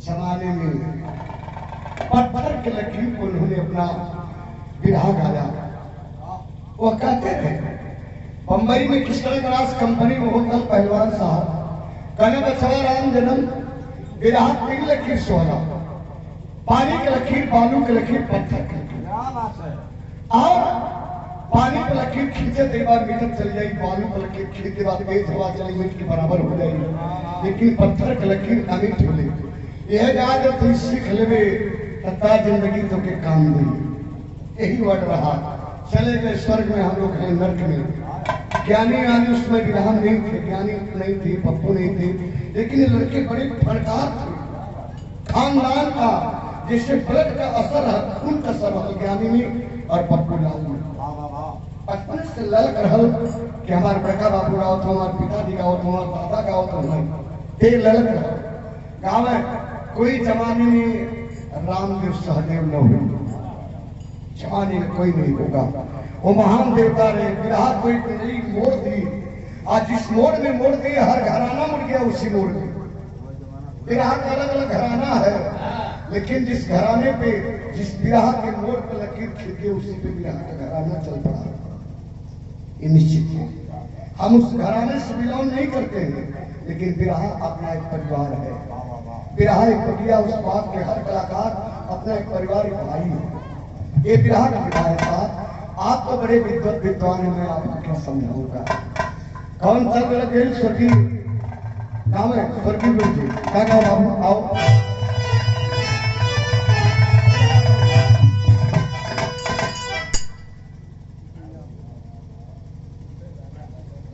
जमाने में पत्थर के लकीर को उन्होंने अपना बिरहा गाया। वो कहते थे बंबई में किस्टर ग्लास कंपनी में होटल पहलवान साहब कहने बचवा राम जन्म बिरहा 3 लकीर सोना, पानी के लकीर, बालू के लकीर, पत्थर के लकीर। और पानी पर लकीर खींचे तो एक बार मीटर चल जाएगी, बालू पर लकीर खींचे बाद तेज हवा चली मीटर के बराबर हो जाएगी, लेकिन पत्थर के लकीर अमिट हो ले। यह याद तो सीख लेवे तथा जिंदगी तो के काम नहीं। यही वर्ड रहा। चले गए स्वर्ग में, हम लोग हैं नर्क में। ज्ञानी आदि उसमें विराम नहीं थे, ज्ञानी नहीं थे, पप्पू नहीं थे, लेकिन ये लड़के बड़े फनकार थे। खानदान का जैसे ब्लड का असर है, खून का असर है ज्ञानी में और पप्पू लाल में। बचपन से ललक रहल कि हमारे बड़का बाबू गाओ तो हमारे पिताजी गाओ तो हमारे दादा गाओ तो हमारे ये ललक रहल। गाँव में कोई जमाने में रामदेव सहदेव न हो, जमाने में कोई नहीं होगा। वो महान देवता रहे। विराह कोई नई मोड़ दी, आज जिस मोड़ में मोड़ दी हर घराना मुड़ गया उसी मोड़ में। विराह का अलग अलग घराना है, लेकिन जिस घराने पे जिस विराह के मोड़ पे लकीर खींच के उसी पे विराह का घराना चल पड़ा। ये निश्चित है। हम उस घराने से बिलोंग नहीं करते हैं, लेकिन विराह अपना एक परिवार है। विराह एक बगिया, उस बात के हर कलाकार अपना एक परिवार, एक भाई है। ये विराह का विराह है साहब। आप तो बड़े विद्वान हैं, मैं आपको क्या समझाऊंगा। कौन सा मेरा जेल स्वर्गीय नाम है, स्वर्गीय गुरु जी क्या गाँव बाबू आओ।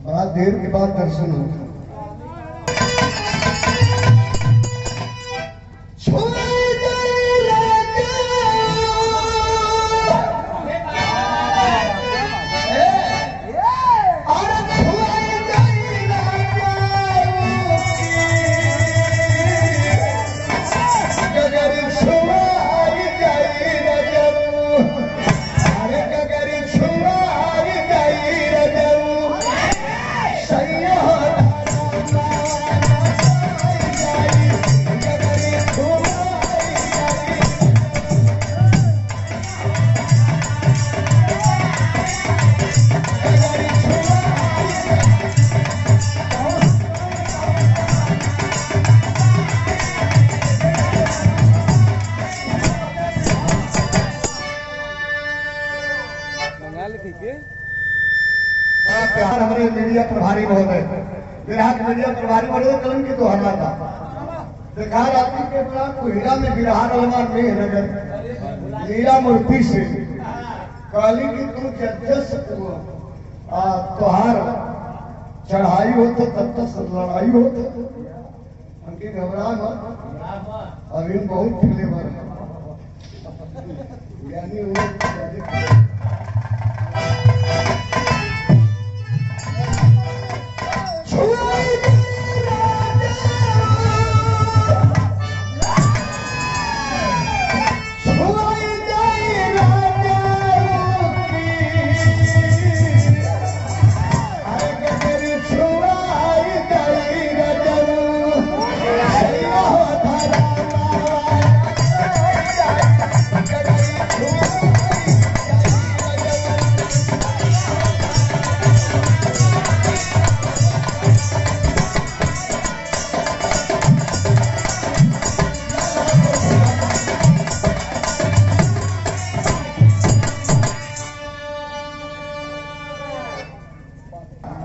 बड़ा देर के बाद दर्शन होता। हमारे मीडिया प्रभारी महोदय, विराह के मीडिया प्रभारी महोदय कलम की दोहरा था। देखा रात्रि के बड़ा कोहिरा में विराह अलमार में नगर मीरा मूर्ति से काली की तुम जस तुहार चढ़ाई हो तो तब तक लड़ाई हो तो उनकी घबरा मत। अभी बहुत फ्लेवर है यानी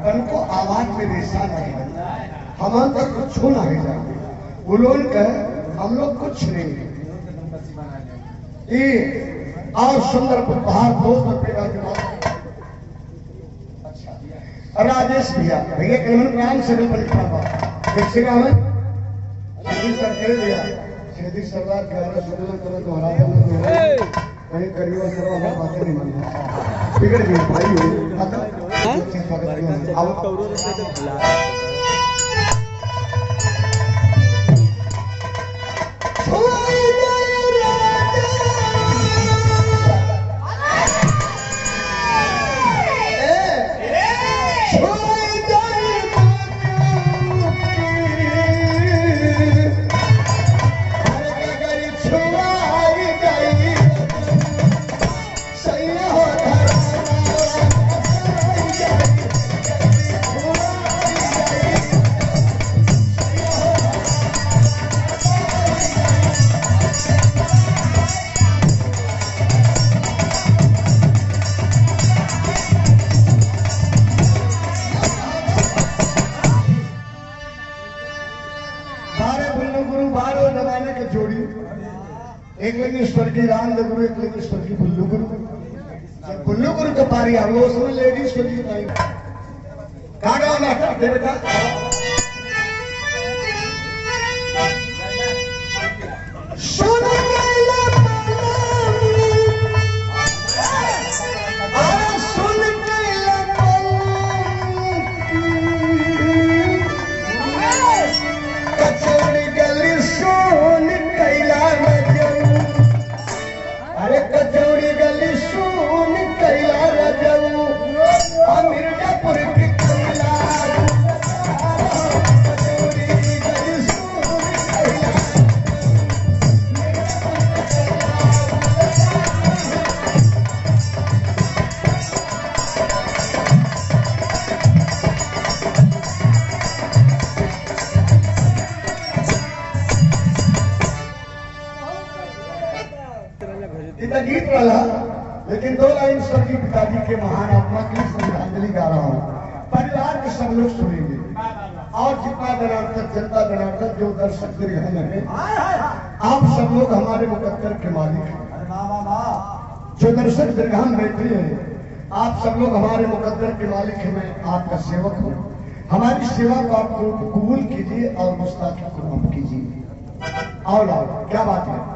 उनको आवाज में रेशा नहीं है। हम तक कुछ नहीं जाएंगे, वो लोग कहे हम लोग कुछ नहीं। ये और सुंदर बाहर दोस्त रुपएगा के बाद अच्छा राजेश भैया भैया के मन नाम से भी परीक्षा बात एक से काम है सीधी सरकार दिया सीधी सरकार के सुधर करो तो हरा कहीं करियो करो हमारी बातें नहीं मानना बिगड़ गई भाई हो बार वो जमाने के जोड़ी, एक लगी स्वर्गीय रामदेव गुरु, एक लगी स्वर्गीय बुल्लू गुरु। जब बुल्लू गुरु के पारी हम लोग उसमें लेडीज को जीत आई कागा नाटक दे बेटा। गीत वाला, लेकिन 2 लाइन स्वर्गीय पिताजी के महान आत्मा की श्रद्धांजलि गा रहा हूँ। परिवार के सब लोग सुनेंगे और जितना जनार्दन जनता जनार्दन जो दर्शक दीर्घ है, आप सब लोग हमारे मुकद्दर के मालिक हैं। जो दर्शक दीर्घान बैठे हैं, आप सब लोग हमारे मुकद्दर के मालिक हैं। मैं आपका सेवक हूँ। हमारी सेवा को आप कबूल कीजिए और मुस्ताकी को माफ कीजिए। और क्या बात है।